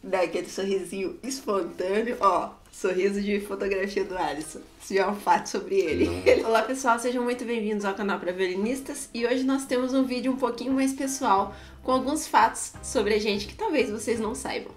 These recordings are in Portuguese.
dá aquele sorrisinho espontâneo, ó, sorriso de fotografia do Alisson. Isso já é um fato sobre ele. Olá pessoal, sejam muito bem-vindos ao canal para violinistas e hoje nós temos um vídeo um pouquinho mais pessoal com alguns fatos sobre a gente que talvez vocês não saibam.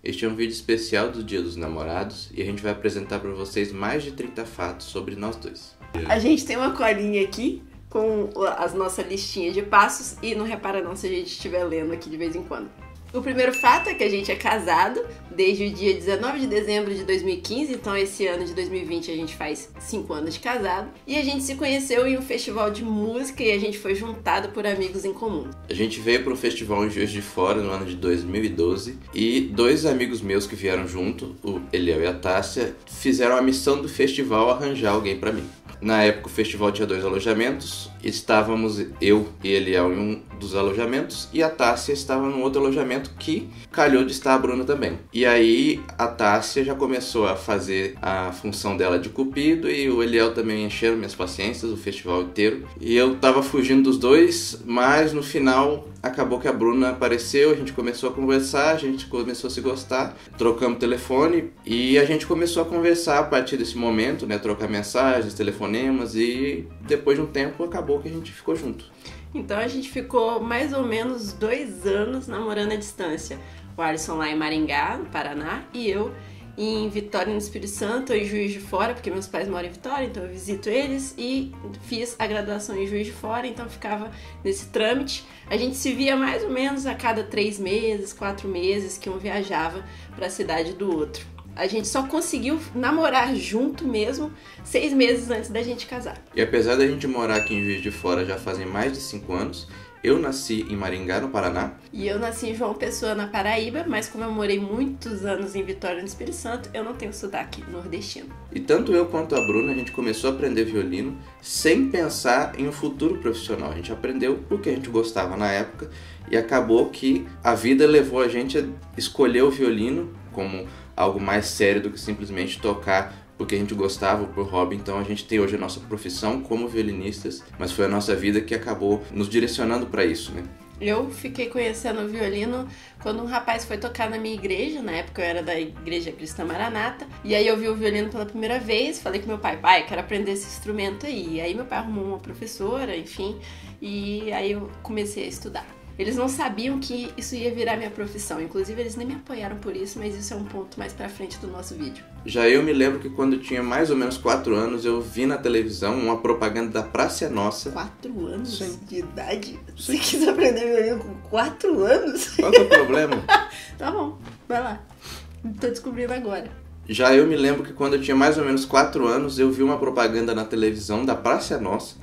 Este é um vídeo especial do Dia dos Namorados e a gente vai apresentar para vocês mais de 30 fatos sobre nós dois. A gente tem uma colinha aqui com as nossas listinhas de passos e não repara não se a gente estiver lendo aqui de vez em quando. O primeiro fato é que a gente é casado desde o dia 19 de dezembro de 2015, então esse ano de 2020 a gente faz 5 anos de casado. E a gente se conheceu em um festival de música e a gente foi juntado por amigos em comum. A gente veio para um festival em Juiz de Fora no ano de 2012 e dois amigos meus que vieram junto, o Eliel e a Tássia, fizeram a missão do festival arranjar alguém para mim. Na época o festival tinha 2 alojamentos, estávamos eu e Eliel em um dos alojamentos e a Tássia estava num outro alojamento que calhou de estar a Bruna também. E aí a Tássia já começou a fazer a função dela de cupido e o Eliel também encheram minhas paciências o festival inteiro. E eu tava fugindo dos dois, mas no final acabou que a Bruna apareceu, a gente começou a conversar, a gente começou a se gostar, trocamos telefone e a gente começou a conversar a partir desse momento, né, trocar mensagens, telefonemas e depois de um tempo acabou que a gente ficou junto. Então a gente ficou mais ou menos 2 anos namorando à distância. O Alisson lá em Maringá, no Paraná, e eu em Vitória, no Espírito Santo, ou em Juiz de Fora, porque meus pais moram em Vitória, então eu visito eles, e fiz a graduação em Juiz de Fora, então ficava nesse trâmite. A gente se via mais ou menos a cada 3 meses, 4 meses, que um viajava para a cidade do outro. A gente só conseguiu namorar junto mesmo 6 meses antes da gente casar. E apesar da gente morar aqui em Juiz de Fora já fazem mais de 5 anos, eu nasci em Maringá, no Paraná. E eu nasci em João Pessoa, na Paraíba, mas como eu morei muitos anos em Vitória, no Espírito Santo, eu não tenho sotaque nordestino. E tanto eu quanto a Bruna, a gente começou a aprender violino sem pensar em um futuro profissional. A gente aprendeu porque a gente gostava na época e acabou que a vida levou a gente a escolher o violino como algo mais sério do que simplesmente tocar porque a gente gostava, por hobby. Então a gente tem hoje a nossa profissão como violinistas, mas foi a nossa vida que acabou nos direcionando para isso, né? Eu fiquei conhecendo o violino quando um rapaz foi tocar na minha igreja, na época eu era da Igreja Cristã Maranata, e aí eu vi o violino pela primeira vez, falei com meu pai, quero aprender esse instrumento aí. E aí meu pai arrumou uma professora, enfim, e aí eu comecei a estudar. Eles não sabiam que isso ia virar minha profissão, inclusive eles nem me apoiaram por isso, mas isso é um ponto mais pra frente do nosso vídeo. Já eu me lembro que quando eu tinha mais ou menos 4 anos, eu vi na televisão uma propaganda da Praça é Nossa. 4 anos Sim. de idade? Sim. Você quis aprender violino com 4 anos? Qual que é o problema? Tá bom, vai lá. Tô descobrindo agora. Já eu me lembro que quando eu tinha mais ou menos 4 anos, eu vi uma propaganda na televisão da Praça é Nossa.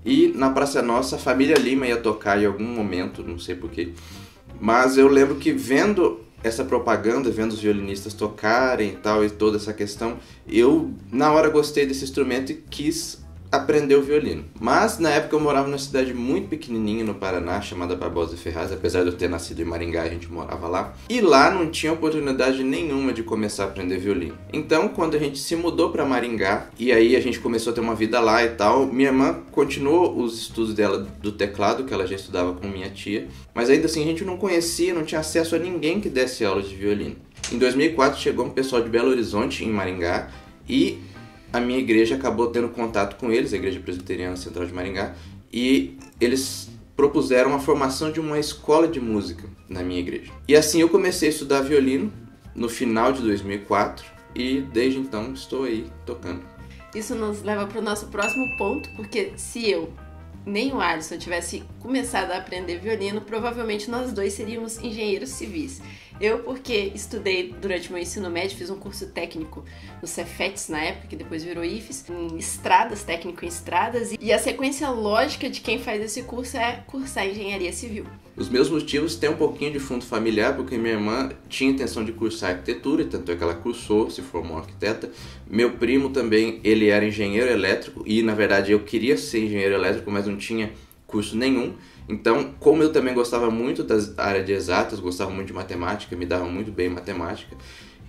E na Praça Nossa, a família Lima ia tocar em algum momento, não sei porquê. Mas eu lembro que vendo essa propaganda, vendo os violinistas tocarem e tal, e toda essa questão, eu na hora gostei desse instrumento e quis aprender o violino. Mas na época eu morava numa cidade muito pequenininha no Paraná, chamada Barbosa de Ferraz, apesar de eu ter nascido em Maringá, a gente morava lá. E lá não tinha oportunidade nenhuma de começar a aprender violino. Então, quando a gente se mudou para Maringá, e aí a gente começou a ter uma vida lá e tal, minha irmã continuou os estudos dela do teclado, que ela já estudava com minha tia, mas ainda assim a gente não conhecia, não tinha acesso a ninguém que desse aula de violino. Em 2004 chegou um pessoal de Belo Horizonte, em Maringá, e a minha igreja acabou tendo contato com eles, a Igreja Presbiteriana Central de Maringá, e eles propuseram a formação de uma escola de música na minha igreja. E assim eu comecei a estudar violino no final de 2004 e desde então estou aí tocando. Isso nos leva para o nosso próximo ponto, porque se eu nem o Alisson tivesse começado a aprender violino, provavelmente nós dois seríamos engenheiros civis. Eu, porque estudei durante meu ensino médio, fiz um curso técnico no Cefetes na época, que depois virou IFES, em estradas, técnico em estradas, e a sequência lógica de quem faz esse curso é cursar engenharia civil. Os meus motivos têm um pouquinho de fundo familiar, porque minha irmã tinha intenção de cursar arquitetura, tanto é que ela cursou, se formou arquiteta. Meu primo também, ele era engenheiro elétrico, e na verdade eu queria ser engenheiro elétrico, mas não tinha curso nenhum. Então, como eu também gostava muito da área de exatas, gostava muito de matemática, me dava muito bem em matemática,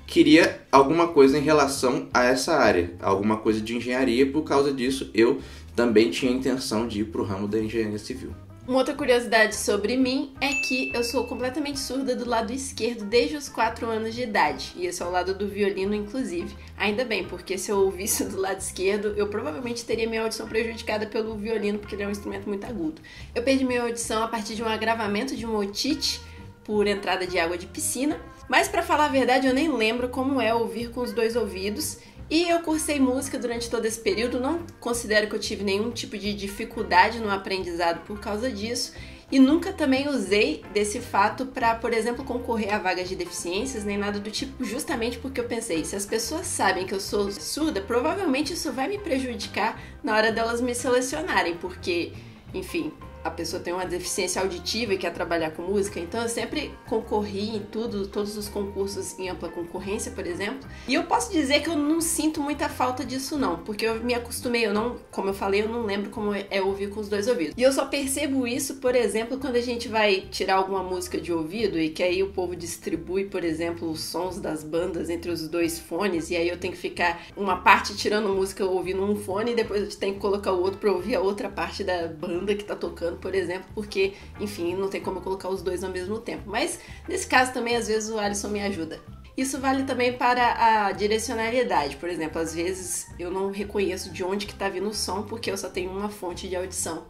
queria alguma coisa em relação a essa área, alguma coisa de engenharia. Por causa disso, eu também tinha a intenção de ir para o ramo da engenharia civil. Uma outra curiosidade sobre mim é que eu sou completamente surda do lado esquerdo desde os 4 anos de idade. E esse é o lado do violino, inclusive. Ainda bem, porque se eu ouvisse do lado esquerdo, eu provavelmente teria minha audição prejudicada pelo violino, porque ele é um instrumento muito agudo. Eu perdi minha audição a partir de um agravamento de uma otite por entrada de água de piscina. Mas pra falar a verdade, eu nem lembro como é ouvir com os 2 ouvidos. E eu cursei música durante todo esse período, não considero que eu tive nenhum tipo de dificuldade no aprendizado por causa disso. E nunca também usei desse fato para, por exemplo, concorrer a vagas de deficiências, nem nada do tipo, justamente porque eu pensei, se as pessoas sabem que eu sou surda, provavelmente isso vai me prejudicar na hora delas me selecionarem, porque, enfim, a pessoa tem uma deficiência auditiva e quer trabalhar com música, então eu sempre concorri em todos os concursos em ampla concorrência, por exemplo, e eu posso dizer que eu não sinto muita falta disso não, porque eu me acostumei, como eu falei, eu não lembro como é ouvir com os 2 ouvidos. E eu só percebo isso, por exemplo, quando a gente vai tirar alguma música de ouvido e que aí o povo distribui, por exemplo, os sons das bandas entre os 2 fones, e aí eu tenho que ficar uma parte tirando música ouvindo um fone e depois eu tenho que colocar o outro pra ouvir a outra parte da banda que tá tocando, por exemplo, porque, enfim, não tem como eu colocar os 2 ao mesmo tempo. Mas, nesse caso também, às vezes o Alisson me ajuda. Isso vale também para a direcionalidade. Por exemplo, às vezes eu não reconheço de onde que tá vindo o som, porque eu só tenho uma fonte de audição.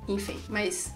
Enfim, mas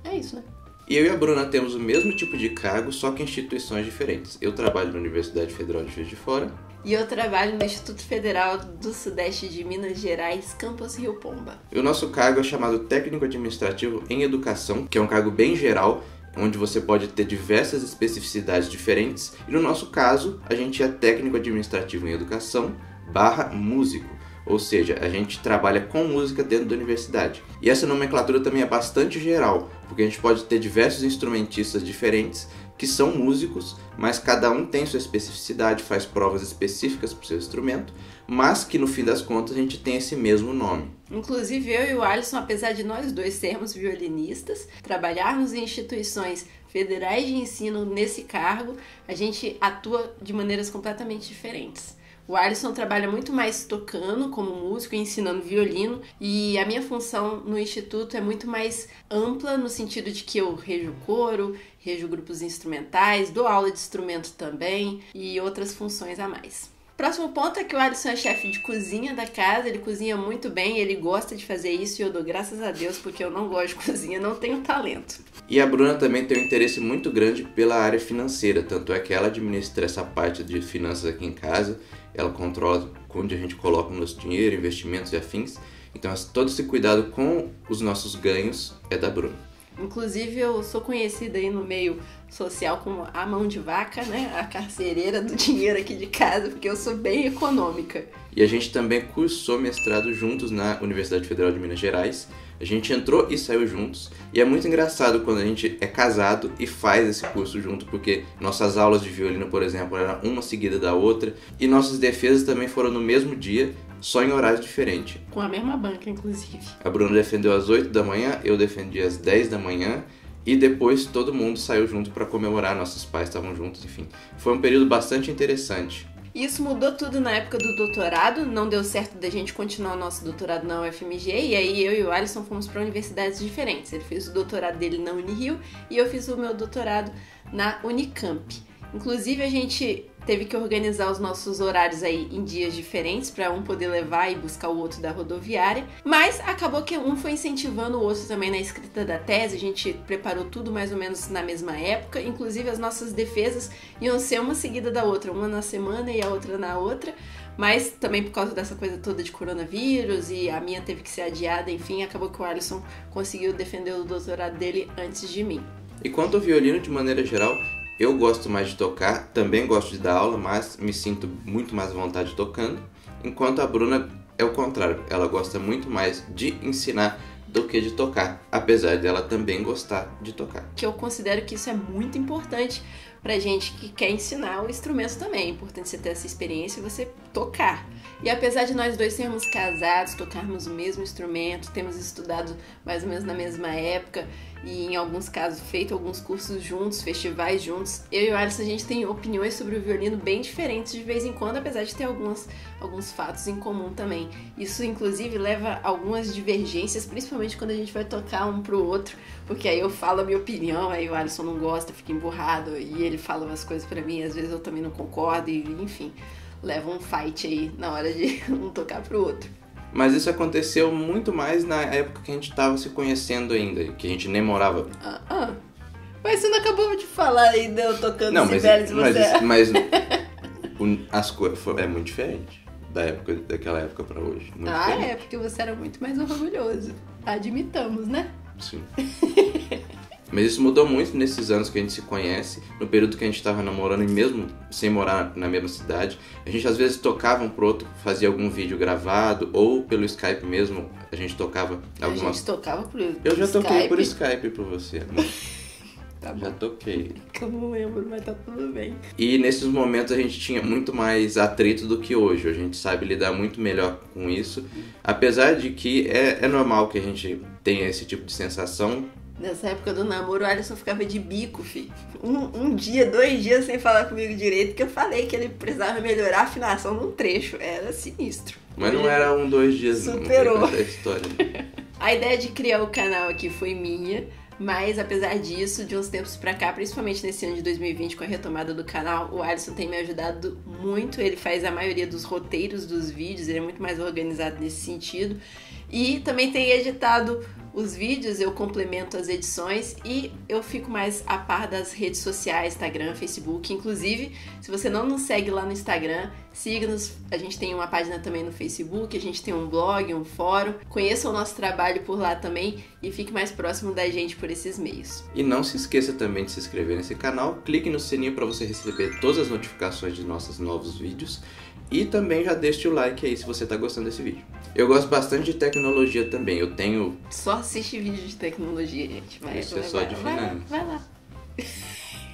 é isso, né? E eu e a Bruna temos o mesmo tipo de cargo, só que em instituições diferentes. Eu trabalho na Universidade Federal de Juiz de Fora. E eu trabalho no Instituto Federal do Sudeste de Minas Gerais, Campus Rio Pomba. E o nosso cargo é chamado Técnico Administrativo em Educação, que é um cargo bem geral, onde você pode ter diversas especificidades diferentes. E no nosso caso, a gente é Técnico Administrativo em Educação / músico. Ou seja, a gente trabalha com música dentro da universidade. E essa nomenclatura também é bastante geral, porque a gente pode ter diversos instrumentistas diferentes que são músicos, mas cada um tem sua especificidade, faz provas específicas para o seu instrumento, mas que no fim das contas a gente tem esse mesmo nome. Inclusive eu e o Alisson, apesar de nós 2 sermos violinistas, trabalharmos em instituições federais de ensino nesse cargo, a gente atua de maneiras completamente diferentes. O Alisson trabalha muito mais tocando como músico e ensinando violino, e a minha função no instituto é muito mais ampla no sentido de que eu rejo coro, rejo grupos instrumentais, dou aula de instrumento também e outras funções a mais. Próximo ponto é que o Alisson é chefe de cozinha da casa, ele cozinha muito bem, ele gosta de fazer isso e eu dou graças a Deus porque eu não gosto de cozinha, não tenho talento. E a Bruna também tem um interesse muito grande pela área financeira, tanto é que ela administra essa parte de finanças aqui em casa, ela controla onde a gente coloca o nosso dinheiro, investimentos e afins, então todo esse cuidado com os nossos ganhos é da Bruna. Inclusive eu sou conhecida aí no meio social como a mão de vaca, né? A carcereira do dinheiro aqui de casa, porque eu sou bem econômica. E a gente também cursou mestrado juntos na Universidade Federal de Minas Gerais. A gente entrou e saiu juntos. E é muito engraçado quando a gente é casado e faz esse curso junto, porque nossas aulas de violino, por exemplo, eram uma seguida da outra. E nossas defesas também foram no mesmo dia, só em horários diferentes. Com a mesma banca, inclusive. A Bruna defendeu às 8 da manhã, eu defendi às 10 da manhã. E depois todo mundo saiu junto para comemorar, nossos pais estavam juntos, enfim. Foi um período bastante interessante. Isso mudou tudo na época do doutorado, não deu certo da gente continuar o nosso doutorado na UFMG, e aí eu e o Alisson fomos para universidades diferentes. Ele fez o doutorado dele na Unirio e eu fiz o meu doutorado na Unicamp. Inclusive a gente teve que organizar os nossos horários aí em dias diferentes para um poder levar e buscar o outro da rodoviária, mas acabou que um foi incentivando o outro também na escrita da tese, a gente preparou tudo mais ou menos na mesma época, inclusive as nossas defesas iam ser uma seguida da outra, uma na semana e a outra na outra, mas também por causa dessa coisa toda de coronavírus e a minha teve que ser adiada, enfim, acabou que o Alisson conseguiu defender o doutorado dele antes de mim. E quanto ao violino, de maneira geral, eu gosto mais de tocar, também gosto de dar aula, mas me sinto muito mais à vontade tocando, enquanto a Bruna é o contrário, ela gosta muito mais de ensinar do que de tocar, apesar dela também gostar de tocar. Que eu considero que isso é muito importante pra gente que quer ensinar o instrumento também. É importante você ter essa experiência e você tocar. E apesar de nós dois sermos casados, tocarmos o mesmo instrumento, temos estudado mais ou menos na mesma época e em alguns casos feito alguns cursos juntos, festivais juntos, eu e o Alisson a gente tem opiniões sobre o violino bem diferentes de vez em quando, apesar de ter alguns fatos em comum também. Isso inclusive leva a algumas divergências, principalmente quando a gente vai tocar um pro outro, porque aí eu falo a minha opinião, aí o Alisson não gosta, fica emburrado e ele fala umas coisas pra mim, às vezes eu também não concordo e enfim, leva um fight aí na hora de um tocar pro outro. Mas isso aconteceu muito mais na época que a gente tava se conhecendo ainda, que a gente nem morava. Mas você não acabou de falar ainda, eu tocando Não, Sibelius, mas as coisas é muito diferente daquela época pra hoje. Muito diferente. É, porque você era muito mais orgulhoso. Admitamos, né? Sim. Mas isso mudou muito nesses anos que a gente se conhece, no período que a gente estava namorando e mesmo sem morar na mesma cidade. A gente às vezes tocava um pro outro, fazia algum vídeo gravado ou pelo Skype mesmo, a gente tocava algumas... A gente tocava por Skype? Eu já toquei por Skype pra você, amor. Tá bom. Já toquei. Eu não lembro, mas tá tudo bem. E nesses momentos a gente tinha muito mais atrito do que hoje. A gente sabe lidar muito melhor com isso. Apesar de que é normal que a gente tenha esse tipo de sensação. Nessa época do namoro, o Alisson ficava de bico, fi. Um dia, 2 dias sem falar comigo direito, que eu falei que ele precisava melhorar a afinação num trecho. Era sinistro. Mas não era 2 dias. Superou. A história. A ideia de criar o canal aqui foi minha, mas apesar disso, de uns tempos pra cá, principalmente nesse ano de 2020, com a retomada do canal, o Alisson tem me ajudado muito. Ele faz a maioria dos roteiros dos vídeos, ele é muito mais organizado nesse sentido. E também tem editado os vídeos, eu complemento as edições e eu fico mais a par das redes sociais, Instagram, Facebook. Inclusive, se você não nos segue lá no Instagram, siga-nos. A gente tem uma página também no Facebook, a gente tem um blog, um fórum. Conheça o nosso trabalho por lá também e fique mais próximo da gente por esses meios. E não se esqueça também de se inscrever nesse canal, clique no sininho para você receber todas as notificações de nossos novos vídeos. E também já deixe o like aí se você tá gostando desse vídeo. Eu gosto bastante de tecnologia também, eu tenho... Só assiste vídeo de tecnologia, gente. Isso é só de finanças. Vai lá.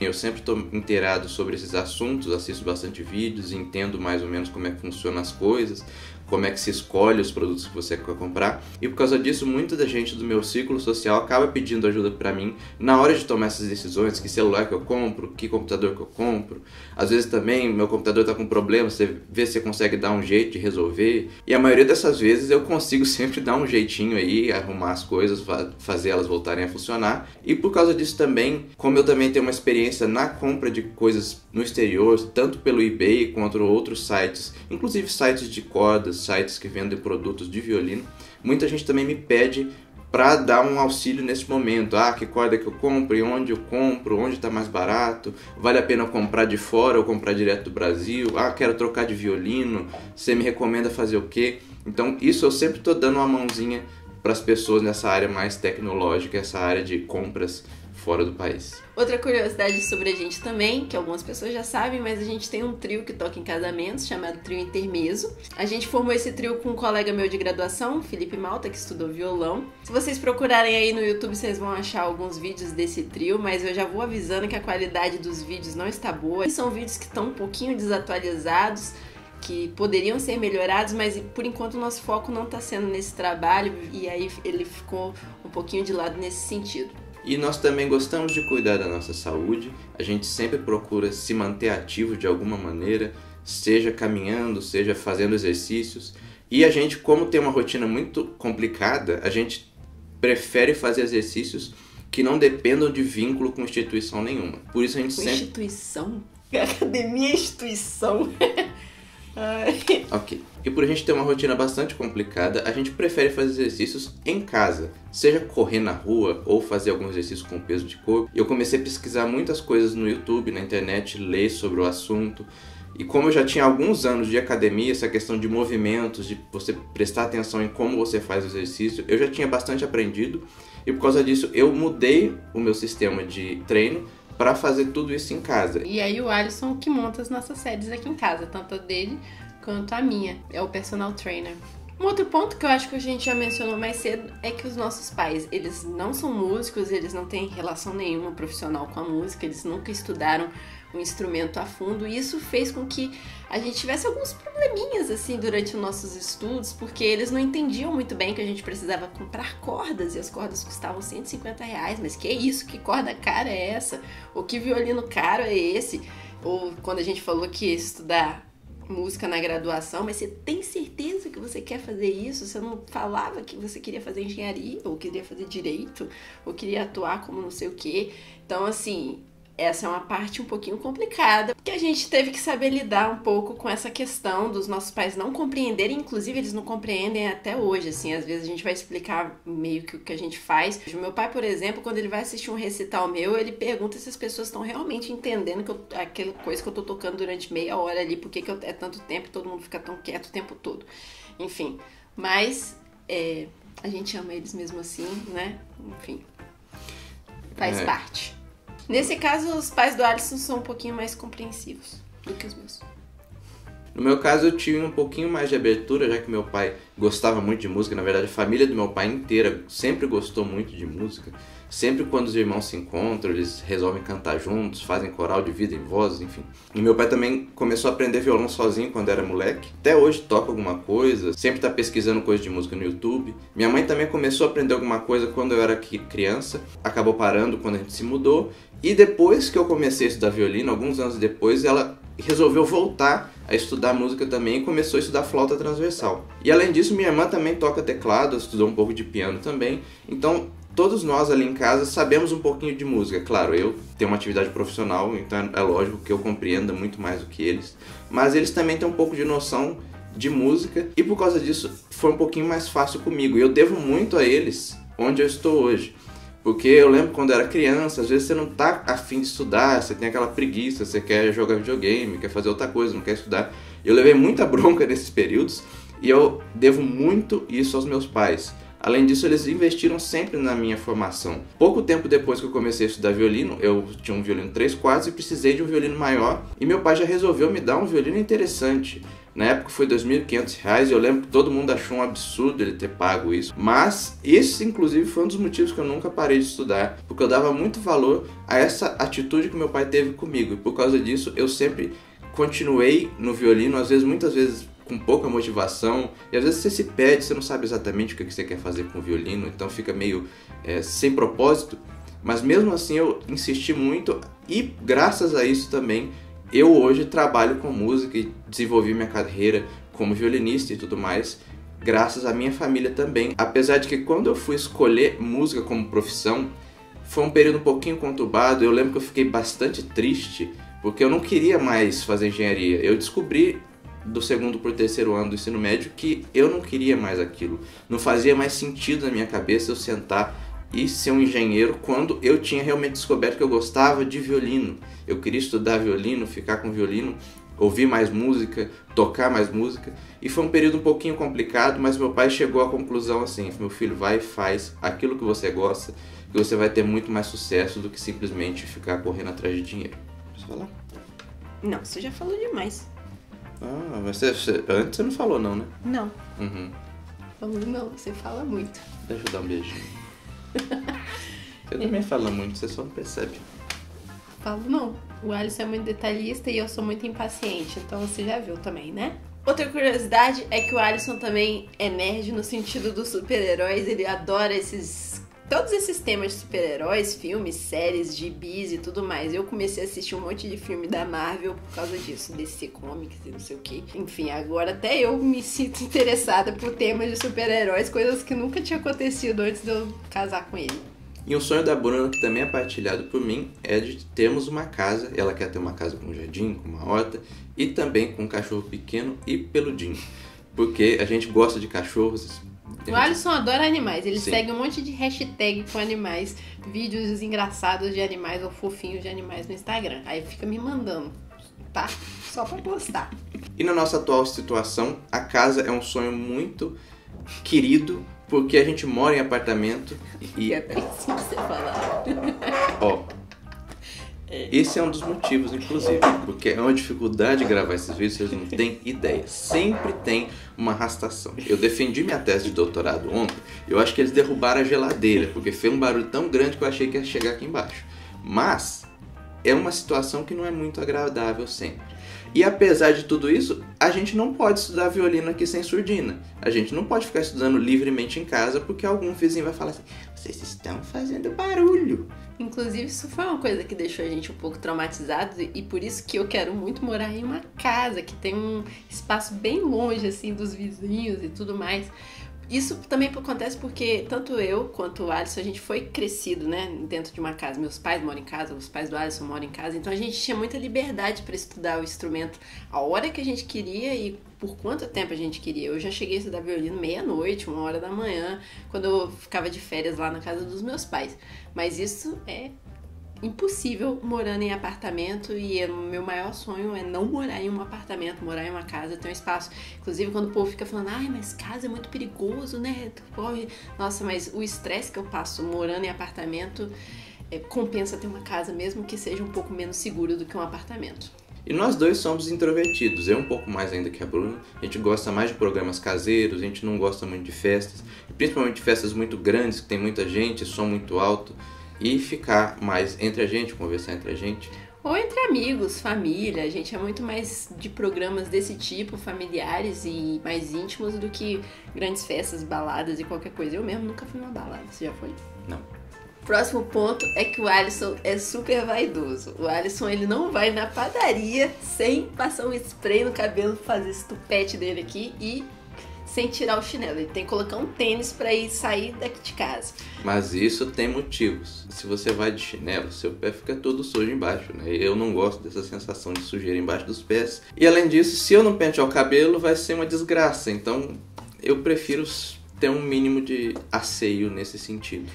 Eu sempre estou inteirado sobre esses assuntos, assisto bastante vídeos, entendo mais ou menos como é que funcionam as coisas, como é que se escolhe os produtos que você quer comprar. E por causa disso, muita da gente do meu círculo social acaba pedindo ajuda para mim na hora de tomar essas decisões, que celular que eu compro, que computador que eu compro. Às vezes também meu computador está com problema, você vê se você consegue dar um jeito de resolver. E a maioria dessas vezes eu consigo sempre dar um jeitinho aí, arrumar as coisas, fazer elas voltarem a funcionar. E por causa disso também, como eu também tenho uma experiência na compra de coisas no exterior, tanto pelo eBay quanto outros sites, inclusive sites de cordas, sites que vendem produtos de violino, muita gente também me pede para dar um auxílio nesse momento. Que corda que eu compro, e onde eu compro, onde está mais barato, vale a pena eu comprar de fora ou comprar direto do Brasil, quero trocar de violino, você me recomenda fazer o quê? Então isso eu sempre estou dando uma mãozinha para as pessoas nessa área mais tecnológica, essa área de compras fora do país. Outra curiosidade sobre a gente também, que algumas pessoas já sabem, mas a gente tem um trio que toca em casamentos, chamado Trio Intermezzo. A gente formou esse trio com um colega meu de graduação, Felipe Malta, que estudou violão. Se vocês procurarem aí no YouTube, vocês vão achar alguns vídeos desse trio, mas eu já vou avisando que a qualidade dos vídeos não está boa. São vídeos que estão um pouquinho desatualizados, que poderiam ser melhorados, mas por enquanto o nosso foco não está sendo nesse trabalho, e aí ele ficou um pouquinho de lado nesse sentido. E nós também gostamos de cuidar da nossa saúde, a gente sempre procura se manter ativo de alguma maneira, seja caminhando, seja fazendo exercícios. E a gente, como tem uma rotina muito complicada, a gente prefere fazer exercícios que não dependam de vínculo com instituição nenhuma. Por isso a gente sempre... Instituição? Academia é instituição. Ok. E por a gente ter uma rotina bastante complicada, a gente prefere fazer exercícios em casa, seja correr na rua ou fazer algum exercício com peso de corpo. Eu comecei a pesquisar muitas coisas no YouTube, na internet, ler sobre o assunto. E como eu já tinha alguns anos de academia, essa questão de movimentos, de você prestar atenção em como você faz o exercício, eu já tinha bastante aprendido. E por causa disso, eu mudei o meu sistema de treino para fazer tudo isso em casa. E aí o Alisson que monta as nossas séries aqui em casa, tanto a dele quanto a minha. É o personal trainer. Um outro ponto que eu acho que a gente já mencionou mais cedo é que os nossos pais, eles não são músicos, eles não têm relação nenhuma profissional com a música, eles nunca estudaram um instrumento a fundo, e isso fez com que a gente tivesse alguns probleminhas assim durante os nossos estudos, porque eles não entendiam muito bem que a gente precisava comprar cordas, e as cordas custavam R$150, mas que isso, que corda cara é essa? Ou que violino caro é esse? Ou quando a gente falou que ia estudar música na graduação, mas você tem certeza que você quer fazer isso? Você não falava que você queria fazer engenharia, ou queria fazer direito, ou queria atuar como não sei o quê? Então, assim, essa é uma parte um pouquinho complicada, porque a gente teve que saber lidar um pouco com essa questão dos nossos pais não compreenderem, inclusive eles não compreendem até hoje, assim, às vezes a gente vai explicar meio que o que a gente faz. O meu pai, por exemplo, quando ele vai assistir um recital meu, ele pergunta se as pessoas estão realmente entendendo que aquela coisa que eu tô tocando durante meia hora ali, por que é tanto tempo e todo mundo fica tão quieto o tempo todo. Enfim, mas a gente ama eles mesmo assim, né? Enfim, faz parte. Nesse caso, os pais do Alisson são um pouquinho mais compreensivos do que os meus. No meu caso, eu tive um pouquinho mais de abertura, já que meu pai gostava muito de música. Na verdade, a família do meu pai inteira sempre gostou muito de música. Sempre quando os irmãos se encontram, eles resolvem cantar juntos, fazem coral de vida em vozes, enfim. E meu pai também começou a aprender violão sozinho quando era moleque. Até hoje toca alguma coisa, sempre tá pesquisando coisa de música no YouTube. Minha mãe também começou a aprender alguma coisa quando eu era criança. Acabou parando quando a gente se mudou. E depois que eu comecei a estudar violino, alguns anos depois, ela resolveu voltar a estudar música também e começou a estudar flauta transversal. E além disso, minha irmã também toca teclado, estudou um pouco de piano também. Então, todos nós ali em casa sabemos um pouquinho de música. Claro, eu tenho uma atividade profissional, então é lógico que eu compreenda muito mais do que eles. Mas eles também têm um pouco de noção de música e por causa disso foi um pouquinho mais fácil comigo. E eu devo muito a eles onde eu estou hoje. Porque eu lembro quando eu era criança, às vezes você não tá afim de estudar, você tem aquela preguiça, você quer jogar videogame, quer fazer outra coisa, não quer estudar. Eu levei muita bronca nesses períodos e eu devo muito isso aos meus pais. Além disso, eles investiram sempre na minha formação. Pouco tempo depois que eu comecei a estudar violino, eu tinha um violino 3/4 e precisei de um violino maior. E meu pai já resolveu me dar um violino interessante. Na época foi R$2.500 e eu lembro que todo mundo achou um absurdo ele ter pago isso. Mas esse, inclusive, foi um dos motivos que eu nunca parei de estudar. Porque eu dava muito valor a essa atitude que meu pai teve comigo. E por causa disso, eu sempre continuei no violino, muitas vezes com pouca motivação, e às vezes você se perde, você não sabe exatamente o que você quer fazer com o violino, então fica meio sem propósito, mas mesmo assim eu insisti muito e graças a isso também eu hoje trabalho com música e desenvolvi minha carreira como violinista e tudo mais, graças à minha família também, apesar de que quando eu fui escolher música como profissão, foi um período um pouquinho conturbado. Eu lembro que eu fiquei bastante triste, porque eu não queria mais fazer engenharia. Eu descobri do segundo para o terceiro ano do ensino médio que eu não queria mais aquilo. Não fazia mais sentido na minha cabeça eu sentar e ser um engenheiro quando eu tinha realmente descoberto que eu gostava de violino. Eu queria estudar violino, ficar com violino, ouvir mais música, tocar mais música. E foi um período um pouquinho complicado, mas meu pai chegou à conclusão assim: meu filho, vai e faz aquilo que você gosta, que você vai ter muito mais sucesso do que simplesmente ficar correndo atrás de dinheiro. Posso falar? Não, você já falou demais. Ah, mas antes você não falou não, né? Não. Uhum. Falou não, você fala muito. Deixa eu dar um beijinho. Você também fala muito, você só não percebe. Falo não. O Alisson é muito detalhista e eu sou muito impaciente, então você já viu também, né? Outra curiosidade é que o Alisson também é nerd no sentido dos super-heróis, ele adora todos esses temas de super-heróis, filmes, séries, gibis e tudo mais. Eu comecei a assistir um monte de filme da Marvel por causa disso, DC Comics e não sei o que. Enfim, agora até eu me sinto interessada por temas de super-heróis, coisas que nunca tinha acontecido antes de eu casar com ele. E um sonho da Bruna, que também é partilhado por mim, é de termos uma casa. Ela quer ter uma casa com um jardim, com uma horta e também com um cachorro pequeno e peludinho. Porque a gente gosta de cachorros. O Alisson adora animais, ele Sim. segue um monte de hashtag com animais, vídeos engraçados de animais ou fofinhos de animais no Instagram. Aí fica me mandando, tá? Só pra postar. E na nossa atual situação, a casa é um sonho muito querido, porque a gente mora em apartamento e... É assim que você falar. Ó, Esse é um dos motivos, inclusive, porque é uma dificuldade gravar esses vídeos, vocês não têm ideia. Sempre tem uma arrastação. Eu defendi minha tese de doutorado ontem, eu acho que eles derrubaram a geladeira, porque fez um barulho tão grande que eu achei que ia chegar aqui embaixo. Mas é uma situação que não é muito agradável sempre. E apesar de tudo isso, a gente não pode estudar violino aqui sem surdina. A gente não pode ficar estudando livremente em casa porque algum vizinho vai falar assim: vocês estão fazendo barulho. Inclusive, isso foi uma coisa que deixou a gente um pouco traumatizado e por isso que eu quero muito morar em uma casa que tem um espaço bem longe, assim, dos vizinhos e tudo mais. Isso também acontece porque tanto eu quanto o Alisson, a gente foi crescido, né, dentro de uma casa. Meus pais moram em casa, os pais do Alisson moram em casa, então a gente tinha muita liberdade para estudar o instrumento a hora que a gente queria e por quanto tempo a gente queria. Eu já cheguei a estudar violino meia-noite, 1h da manhã, quando eu ficava de férias lá na casa dos meus pais. Mas isso é impossível morando em apartamento e o meu maior sonho é não morar em um apartamento, morar em uma casa, ter um espaço. Inclusive quando o povo fica falando, ai, mas casa é muito perigoso, né? Corre. Nossa, mas o estresse que eu passo morando em apartamento compensa ter uma casa, mesmo que seja um pouco menos seguro do que um apartamento. E nós dois somos introvertidos, eu um pouco mais ainda que a Bruna. A gente gosta mais de programas caseiros, a gente não gosta muito de festas, principalmente festas muito grandes, que tem muita gente, som muito alto. E ficar mais entre a gente, conversar entre a gente. Ou entre amigos, família. A gente é muito mais de programas desse tipo, familiares e mais íntimos do que grandes festas, baladas e qualquer coisa. Eu mesmo nunca fui numa balada. Você já foi? Não. Próximo ponto é que o Alisson é super vaidoso. O Alisson, ele não vai na padaria sem passar um spray no cabelo, fazer esse tupete dele aqui e sem tirar o chinelo. Ele tem que colocar um tênis pra ir sair daqui de casa. Mas isso tem motivos. Se você vai de chinelo, seu pé fica todo sujo embaixo, né? Eu não gosto dessa sensação de sujeira embaixo dos pés. E além disso, se eu não pentear o cabelo, vai ser uma desgraça. Então, eu prefiro ter um mínimo de asseio nesse sentido.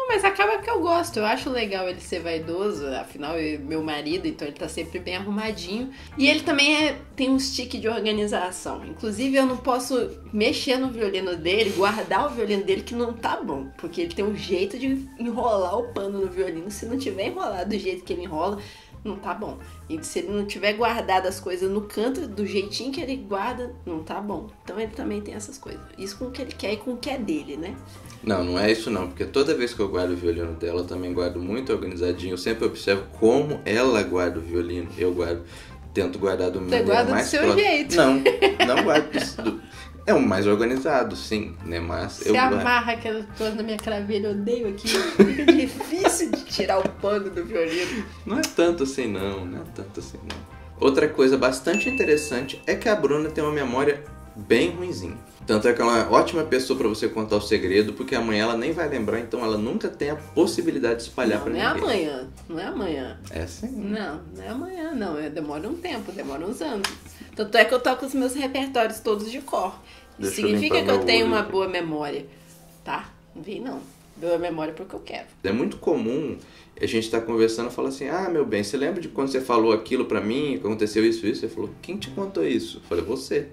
Mas acaba que eu gosto, eu acho legal ele ser vaidoso, afinal é meu marido, então ele tá sempre bem arrumadinho. E ele também tem um stick de organização, inclusive eu não posso mexer no violino dele, guardar o violino dele que não tá bom, porque ele tem um jeito de enrolar o pano no violino, se não tiver enrolado do jeito que ele enrola, não tá bom. E se ele não tiver guardado as coisas no canto, do jeitinho que ele guarda, não tá bom. Então ele também tem essas coisas. Isso com o que ele quer e com o que é dele, né? Não, não é isso não, porque toda vez que eu guardo o violino dela, eu também guardo muito organizadinho. Eu sempre observo como ela guarda o violino. Eu tento guardar do meu jeito. Você guarda do seu jeito. Não guardo é o mais organizado, sim, né? Mas você amarra aquela coisa na minha cravelha, eu odeio aqui. Fica difícil de tirar o pano do violino. Não é tanto assim não, Outra coisa bastante interessante é que a Bruna tem uma memória bem ruinzinha. Tanto é que ela é uma ótima pessoa para você contar o segredo, porque amanhã ela nem vai lembrar, então ela nunca tem a possibilidade de espalhar para ninguém. Não é amanhã. É sim. Não é amanhã, não. Demora um tempo, demora uns anos. Tanto é que eu toco os meus repertórios todos de cor. Isso significa que eu tenho uma boa memória, tá? Não vi não. Boa memória porque eu quero. É muito comum a gente estar conversando e falar assim, ah, meu bem, você lembra de quando você falou aquilo pra mim, que aconteceu isso? Você falou, quem te contou isso? Eu falei, você.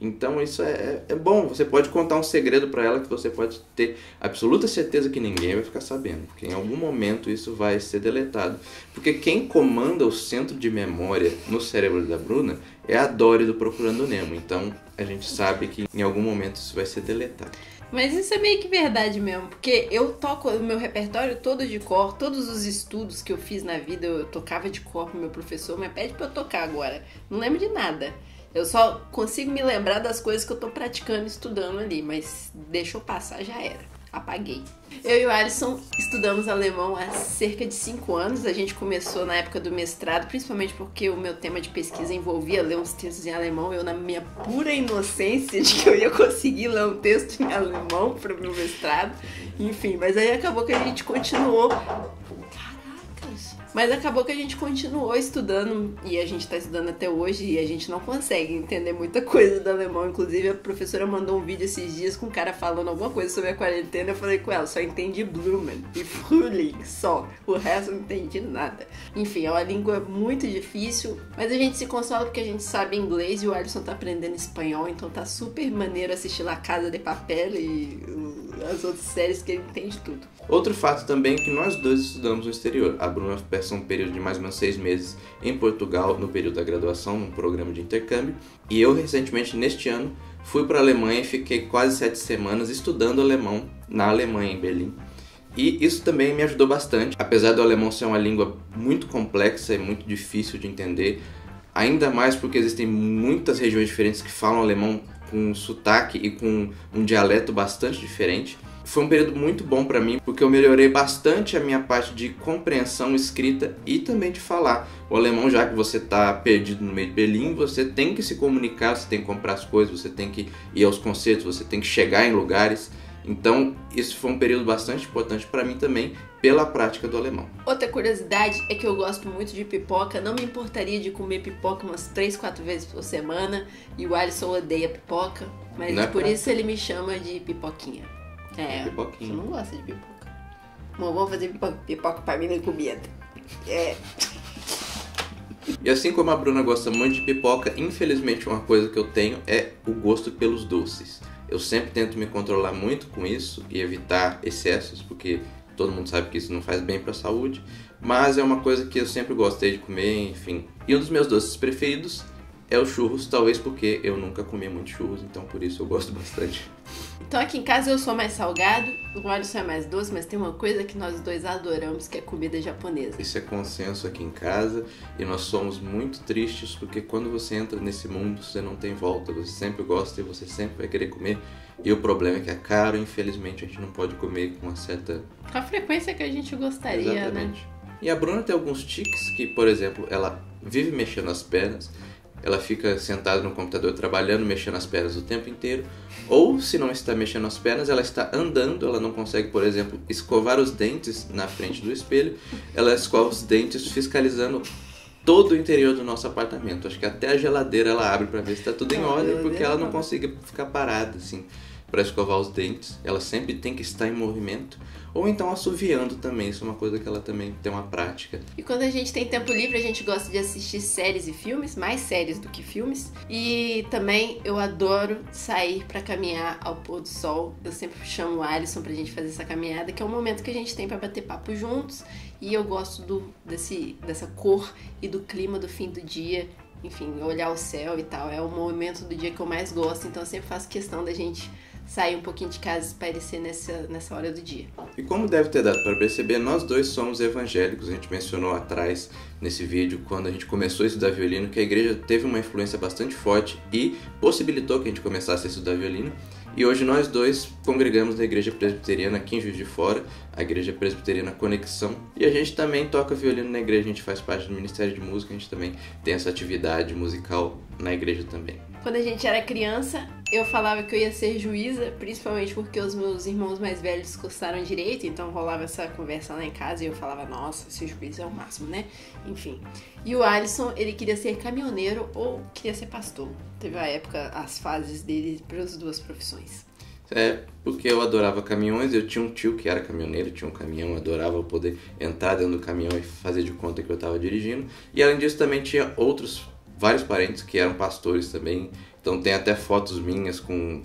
Então isso é bom, você pode contar um segredo pra ela que você pode ter absoluta certeza que ninguém vai ficar sabendo, porque em algum momento isso vai ser deletado. Porque quem comanda o centro de memória no cérebro da Bruna é a Dory do Procurando Nemo, então a gente sabe que em algum momento isso vai ser deletado. Mas isso é meio que verdade mesmo, porque eu toco o meu repertório todo de cor, todos os estudos que eu fiz na vida eu tocava de cor pro meu professor, mas pede pra eu tocar agora, não lembro de nada. Eu só consigo me lembrar das coisas que eu tô praticando, estudando ali, mas deixa eu passar, já era. Apaguei. Eu e o Alisson estudamos alemão há cerca de 5 anos. A gente começou na época do mestrado, principalmente porque o meu tema de pesquisa envolvia ler uns textos em alemão. Eu, na minha pura inocência de que eu ia conseguir ler um texto em alemão para o meu mestrado. Enfim, mas aí acabou que a gente continuou... Mas acabou que a gente continuou estudando e a gente tá estudando até hoje e a gente não consegue entender muita coisa do alemão. Inclusive a professora mandou um vídeo esses dias com um cara falando alguma coisa sobre a quarentena. Eu falei com ela, só entendi Blumen e Frühling só. O resto eu não entendi nada. Enfim, é uma língua muito difícil, mas a gente se consola porque a gente sabe inglês e o Alisson tá aprendendo espanhol, então tá super maneiro assistir La Casa de Papel e as outras séries que ele entende tudo. Outro fato também é que nós dois estudamos no exterior. A Bruna passou um período de mais ou menos 6 meses em Portugal, no período da graduação, num programa de intercâmbio. E eu, recentemente, neste ano, fui para a Alemanha e fiquei quase 7 semanas estudando alemão na Alemanha, em Berlim. E isso também me ajudou bastante. Apesar do alemão ser uma língua muito complexa e muito difícil de entender, ainda mais porque existem muitas regiões diferentes que falam alemão com sotaque e com um dialeto bastante diferente. Foi um período muito bom para mim, porque eu melhorei bastante a minha parte de compreensão escrita e também de falar. O alemão, já que você está perdido no meio de Berlim, você tem que se comunicar, você tem que comprar as coisas, você tem que ir aos concertos, você tem que chegar em lugares. Então, isso foi um período bastante importante para mim também, pela prática do alemão. Outra curiosidade é que eu gosto muito de pipoca. Não me importaria de comer pipoca umas 3, 4 vezes por semana. E o Alisson odeia pipoca, mas por isso ele me chama de pipoquinha. Pipoquinha. Você não gosta de pipoca. Bom, vamos fazer pipoca pra mim na comida. E assim como a Bruna gosta muito de pipoca, infelizmente uma coisa que eu tenho é o gosto pelos doces. Eu sempre tento me controlar muito com isso e evitar excessos, porque todo mundo sabe que isso não faz bem para a saúde, mas é uma coisa que eu sempre gostei de comer, enfim. E um dos meus doces preferidos é o churros, talvez porque eu nunca comi muito churros, então por isso eu gosto bastante. Então aqui em casa eu sou mais salgado, o Alisson é mais doce, mas tem uma coisa que nós dois adoramos, que é comida japonesa. Isso é consenso aqui em casa e nós somos muito tristes porque quando você entra nesse mundo você não tem volta, você sempre gosta e você sempre vai querer comer. E o problema é que é caro, infelizmente a gente não pode comer com uma certa... Com a frequência que a gente gostaria, Exatamente. Né? E a Bruna tem alguns tiques que, por exemplo, ela vive mexendo as pernas. Ela fica sentada no computador trabalhando, mexendo as pernas o tempo inteiro. Ou, se não está mexendo as pernas, ela está andando. Ela não consegue, por exemplo, escovar os dentes na frente do espelho. Ela escova os dentes fiscalizando todo o interior do nosso apartamento. Acho que até a geladeira ela abre para ver se está tudo em ordem, porque ela não consegue ficar parada assim para escovar os dentes. Ela sempre tem que estar em movimento. Ou então assoviando também, isso é uma coisa que ela também tem uma prática. E quando a gente tem tempo livre, a gente gosta de assistir séries e filmes, mais séries do que filmes. E também eu adoro sair pra caminhar ao pôr do sol. Eu sempre chamo o Alisson pra gente fazer essa caminhada, que é um momento que a gente tem pra bater papo juntos. E eu gosto dessa cor e do clima do fim do dia. Enfim, olhar o céu e tal. É o momento do dia que eu mais gosto, então eu sempre faço questão da gente sair um pouquinho de casa e espairecer nessa hora do dia. E como deve ter dado para perceber, nós dois somos evangélicos. A gente mencionou atrás nesse vídeo, quando a gente começou a estudar violino, que a igreja teve uma influência bastante forte e possibilitou que a gente começasse a estudar violino. E hoje nós dois congregamos na Igreja Presbiteriana aqui em Juiz de Fora, a Igreja Presbiteriana Conexão. E a gente também toca violino na igreja, a gente faz parte do Ministério de Música, a gente também tem essa atividade musical na igreja também. Quando a gente era criança, eu falava que eu ia ser juíza, principalmente porque os meus irmãos mais velhos cursaram direito, então rolava essa conversa lá em casa e eu falava, nossa, ser juiz é o máximo, né? Enfim. E o Alisson, ele queria ser caminhoneiro ou queria ser pastor. Teve a época, as fases dele para as duas profissões. É, porque eu adorava caminhões, eu tinha um tio que era caminhoneiro, tinha um caminhão, eu adorava poder entrar dentro do caminhão e fazer de conta que eu estava dirigindo. E além disso também tinha vários parentes que eram pastores também. Então tem até fotos minhas com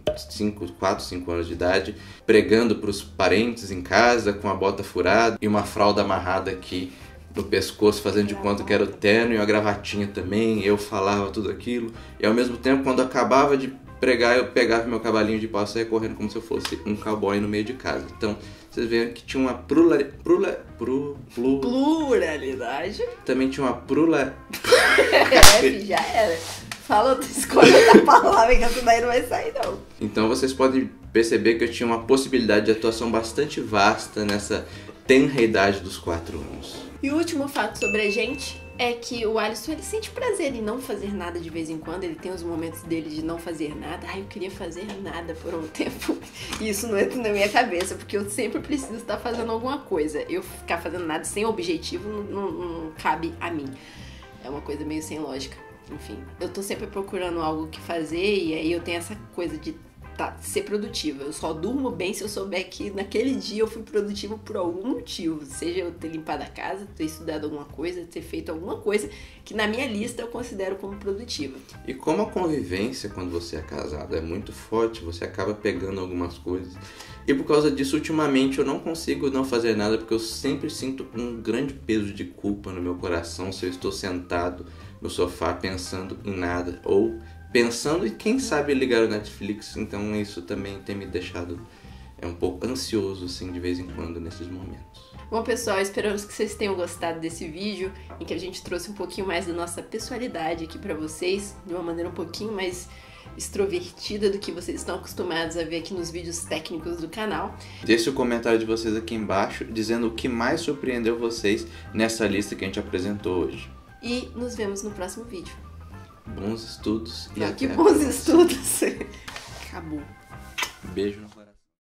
4, 5 anos de idade, pregando para os parentes em casa, com a bota furada e uma fralda amarrada aqui no pescoço, fazendo de conta que era o terno e uma gravatinha também. Eu falava tudo aquilo. E ao mesmo tempo, quando acabava de pregar, eu pegava meu cavalinho de pau e saia correndo como se eu fosse um cowboy no meio de casa. Então, vocês veem que tinha uma pluralidade. Também tinha uma já era. Fala outra escolha da palavra que essa daí não vai sair, não. Então, vocês podem perceber que eu tinha uma possibilidade de atuação bastante vasta nessa tenra idade dos 4 anos. E o último fato sobre a gente é que o Alisson, ele sente prazer em não fazer nada de vez em quando. Ele tem os momentos dele de não fazer nada. Eu queria fazer nada por um tempo. E isso não entra na minha cabeça, porque eu sempre preciso estar fazendo alguma coisa. Eu ficar fazendo nada sem objetivo não cabe a mim. É uma coisa meio sem lógica. Enfim, eu tô sempre procurando algo que fazer e aí eu tenho essa coisa de ser produtiva. Eu só durmo bem se eu souber que naquele dia eu fui produtiva por algum motivo. Seja eu ter limpado a casa, ter estudado alguma coisa, ter feito alguma coisa que na minha lista eu considero como produtiva. E como a convivência quando você é casado é muito forte, você acaba pegando algumas coisas. E por causa disso, ultimamente, eu não consigo não fazer nada porque eu sempre sinto um grande peso de culpa no meu coração se eu estou sentado no sofá pensando em nada ou pensando em quem sabe ligar o Netflix. Então isso também tem me deixado um pouco ansioso assim de vez em quando nesses momentos. Bom, pessoal, esperamos que vocês tenham gostado desse vídeo em que a gente trouxe um pouquinho mais da nossa pessoalidade aqui pra vocês, de uma maneira um pouquinho mais extrovertida do que vocês estão acostumados a ver aqui nos vídeos técnicos do canal. Deixe o comentário de vocês aqui embaixo dizendo o que mais surpreendeu vocês nessa lista que a gente apresentou hoje. E nos vemos no próximo vídeo. Bons estudos e até que bons estudos! Acabou. Beijo.